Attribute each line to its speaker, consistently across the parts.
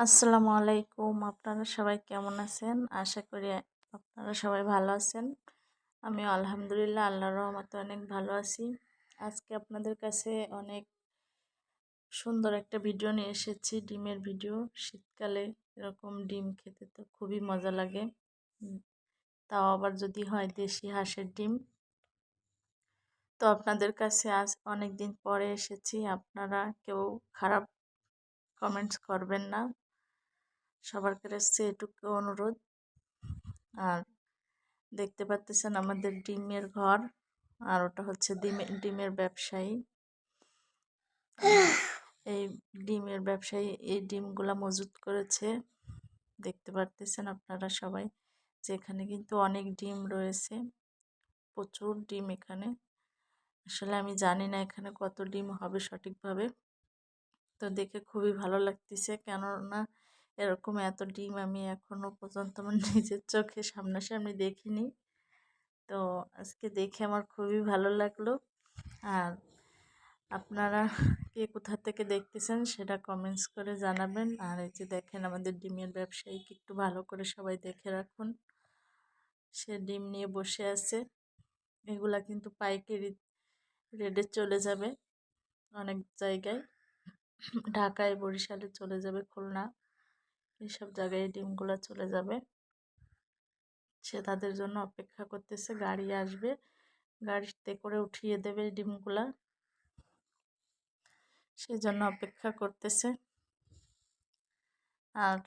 Speaker 1: আসসালামু আলাইকুম। আপনারা সবাই কেমন আছেন? আশা করি আপনারা সবাই ভালো আছেন। আমিও আলহামদুলিল্লাহ আল্লাহর রহমতে অনেক ভালো আছি। আজকে আপনাদের কাছে অনেক সুন্দর একটা ভিডিও নিয়ে এসেছি, ডিমের ভিডিও। শীতকালে এরকম ডিম খেতে তো খুবই মজা লাগে। উম, তাও আবার যদি হয় দেশি হাঁসের ডিম। তো আপনাদের কাছে আজ অনেক দিন পরে এসেছি। আপনারা কেউ খারাপ কমেন্টস করবেন না, সবার কাছে এটুকু অনুরোধ। আর দেখতে পাচ্ছেন আমাদের ডিমের ঘর, আর ওটা হচ্ছে ডিমের ব্যবসায়ী। এই ডিমের ব্যবসায়ী এই ডিমগুলা মজুত করেছে। দেখতে পারতেছেন আপনারা সবাই যে এখানে কিন্তু অনেক ডিম রয়েছে, প্রচুর ডিম এখানে। আসলে আমি জানি না এখানে কত ডিম হবে সঠিকভাবে। তো দেখে খুবই ভালো লাগতেছে, কেননা এরকম এত ডিম আমি এখনো পর্যন্ত আমার নিজের চোখে সামনাসামনি দেখিনি। তো আজকে দেখে আমার খুবই ভালো লাগলো। আর আপনারা কে কোথা থেকে দেখতেছেন সেটা কমেন্টস করে জানাবেন। আর এই যে দেখেন আমাদের ডিমের ব্যবসায়ীকে একটু ভালো করে সবাই দেখে রাখুন, সে ডিম নিয়ে বসে আছে। এগুলা কিন্তু পাইকারি রেটে চলে যাবে অনেক জায়গায়, ঢাকায়, বরিশালে চলে যাবে, খুলনা, এইসব জায়গায় ডিমগুলো চলে যাবে। সে তাদের জন্য অপেক্ষা করতেছে, গাড়ি আসবে, গাড়িতে করে উঠিয়ে দেবে ডিমগুলা, সেজন্য অপেক্ষা করতেছে। আর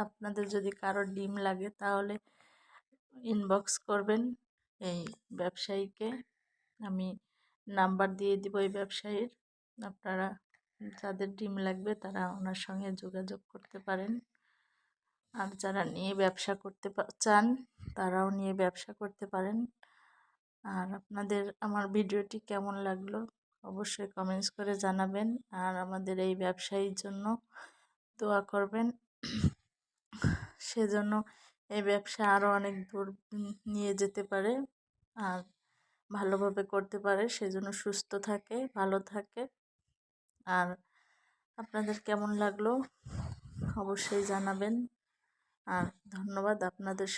Speaker 1: আপনাদের যদি কারো ডিম লাগে তাহলে ইনবক্স করবেন এই ব্যবসায়ীকে, আমি নাম্বার দিয়ে দিব এই ব্যবসায়ীর। আপনারা যাদের ডিম লাগবে তারা ওনার সঙ্গে যোগাযোগ করতে পারেন। আর যারা নিয়ে ব্যবসা করতে চান তারাও নিয়ে ব্যবসা করতে পারেন। আর আপনাদের আমার ভিডিওটি কেমন লাগলো অবশ্যই কমেন্টস করে জানাবেন। আর আমাদের এই ব্যবসায়ীর জন্য দোয়া করবেন, সেজন্য এই ব্যবসা আরও অনেক দূর নিয়ে যেতে পারে আর ভালোভাবে করতে পারে, সেজন্য সুস্থ থাকে, ভালো থাকে। আর আপনাদের কেমন লাগলো অবশ্যই জানাবেন। আর ধন্যবাদ আপনাদের।